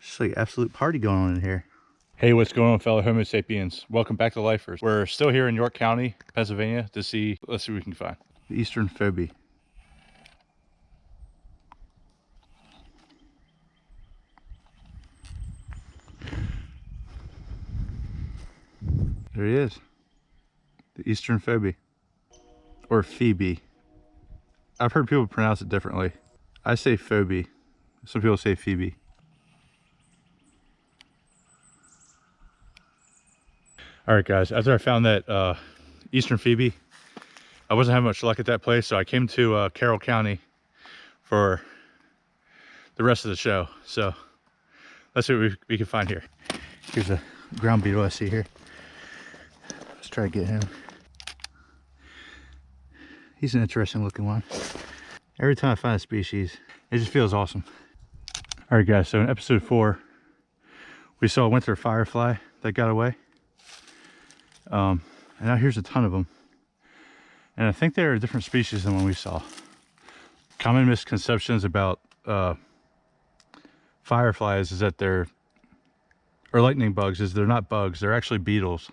Just like absolute party going on in here. Hey, what's going on, fellow Homo sapiens? Welcome back to Lifers. We're still here in York County, Pennsylvania to see, let's see what we can find. The Eastern Phoebe. There he is. The Eastern Phoebe. Or Phoebe. I've heard people pronounce it differently. I say Phoebe. Some people say Phoebe. All right, guys, after I found that Eastern Phoebe, I wasn't having much luck at that place, so I came to Carrol County for the rest of the show. So let's see what we can find here. Here's a ground beetle I see here. Let's try to get him. He's an interesting looking one. Every time I find a species, it just feels awesome. All right, guys, so in episode 4, we saw a winter firefly that got away. And now here's a ton of them. And I think they're a different species than one we saw. Common misconceptions about fireflies is that they're, or lightning bugs, is they're not bugs, they're actually beetles.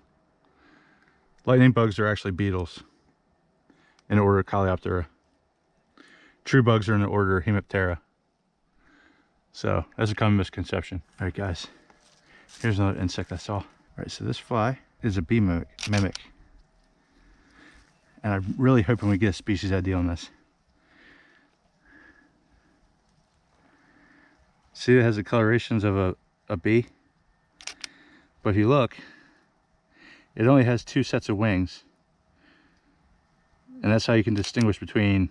Lightning bugs are actually beetles in order Coleoptera. True bugs are in the order Hemiptera. So that's a common misconception. All right, guys, here's another insect I saw. All right, so this fly is a bee mimic. And I'm really hoping we get a species ID on this. See, it has the colorations of a bee. But if you look, it only has 2 sets of wings. And that's how you can distinguish between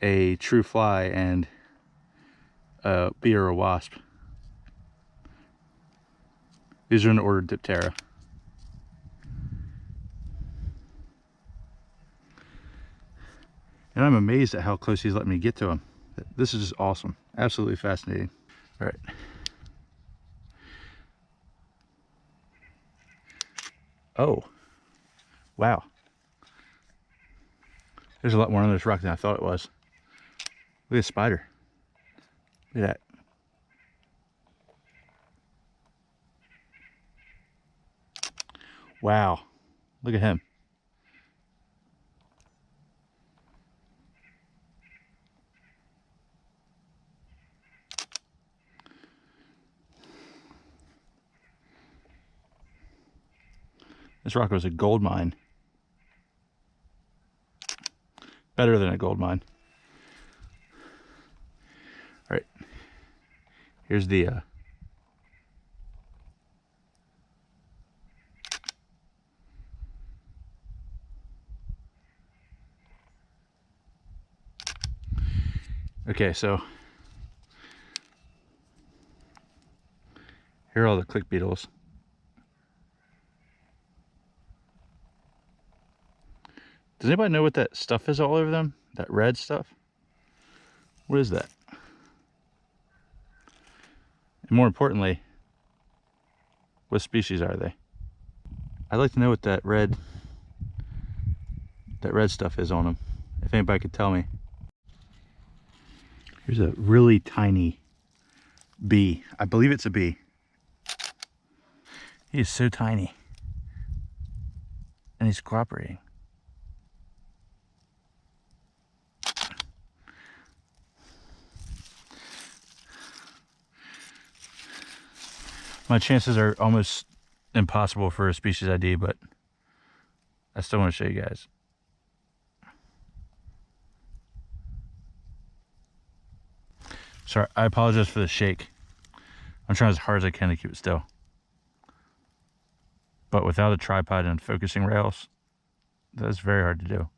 a true fly and a bee or a wasp. These are in the order Diptera. And I'm amazed at how close he's letting me get to him. This is just awesome. Absolutely fascinating. All right. Oh, wow. There's a lot more on this rock than I thought it was. Look at this spider. Look at that. Wow. Look at him. This rock was a gold mine. Better than a gold mine. All right. Here's the okay, so here are all the click beetles. Does anybody know what that stuff is all over them? That red stuff? What is that? And more importantly, what species are they? I'd like to know what that red stuff is on them. If anybody could tell me. Here's a really tiny bee. I believe it's a bee. He is so tiny. And he's cooperating. My chances are almost impossible for a species ID, but I still want to show you guys. Sorry, I apologize for the shake. I'm trying as hard as I can to keep it still. But without a tripod and focusing rails, that's very hard to do.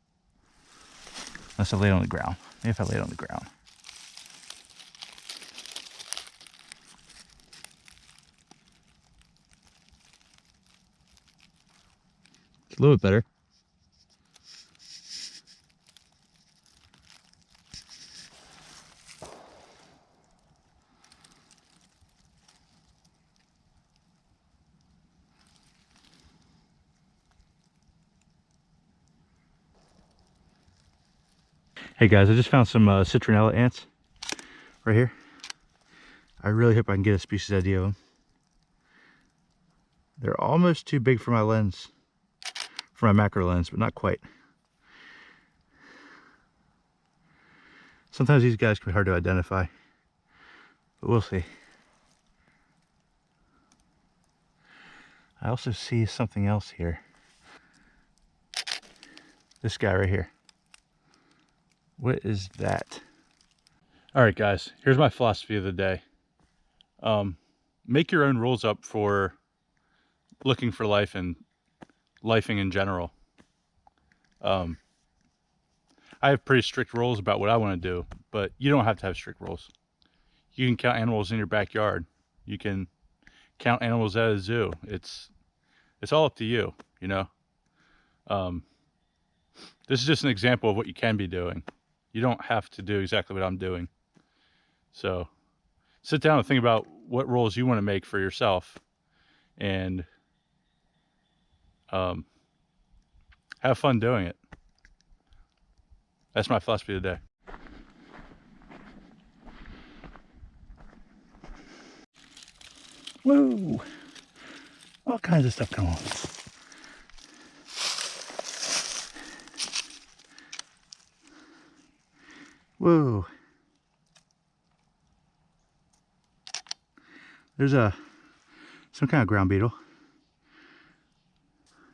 Unless I lay it on the ground. Maybe if I lay it on the ground. A little bit better. Hey guys, I just found some citronella ants right here. I really hope I can get a species ID of them. They're almost too big for my lens, for my macro lens, but not quite. Sometimes these guys can be hard to identify, but we'll see. I also see something else here. This guy right here. What is that? All right, guys, here's my philosophy of the day. Make your own rules up for looking for life and lifing in general. I have pretty strict rules about what I want to do, but you don't have to have strict rules. You can count animals in your backyard. You can count animals at a zoo. It's all up to you, you know. This is just an example of what you can be doing. You don't have to do exactly what I'm doing. So sit down and think about what rules you want to make for yourself, and have fun doing it. That's my philosophy today. Whoa! All kinds of stuff going on. Whoa! There's some kind of ground beetle.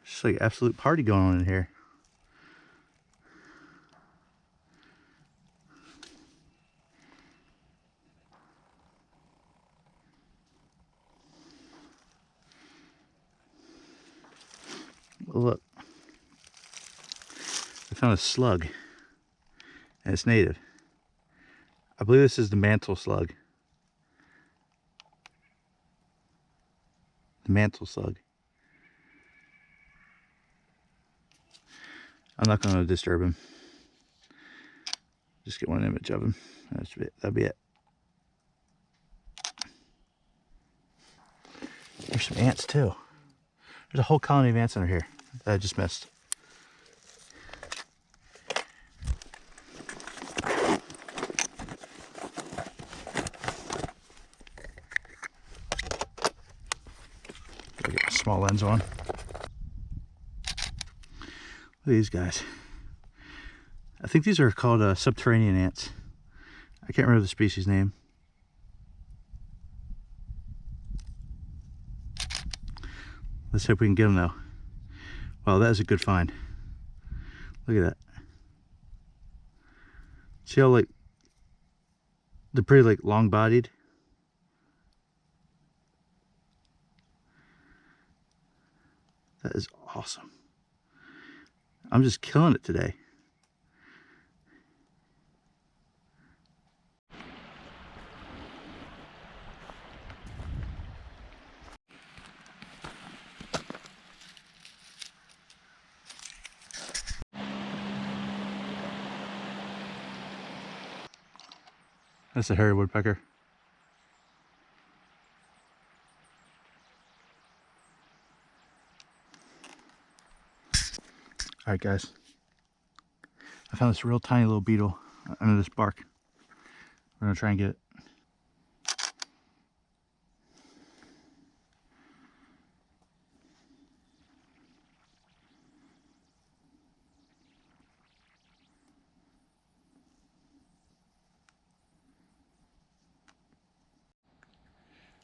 Just like absolute party going on in here. Look, I found a slug, and it's native. I believe this is the Mantleslug. The Mantleslug. I'm not going to disturb him. Just get one image of him. That'll be it. There's some ants too. There's a whole colony of ants under here that I just missed. Gotta get my small lens on. Look at these guys. I think these are called subterranean ants. I can't remember the species name. Let's hope we can get them though. Wow, that is a good find. Look at that. See how like they're pretty like long bodied. That is awesome. I'm just killing it today. That's a hairy woodpecker. All right, guys. I found this real tiny little beetle under this bark. We're gonna try and get it.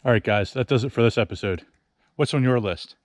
All right, guys, that does it for this episode. What's on your list?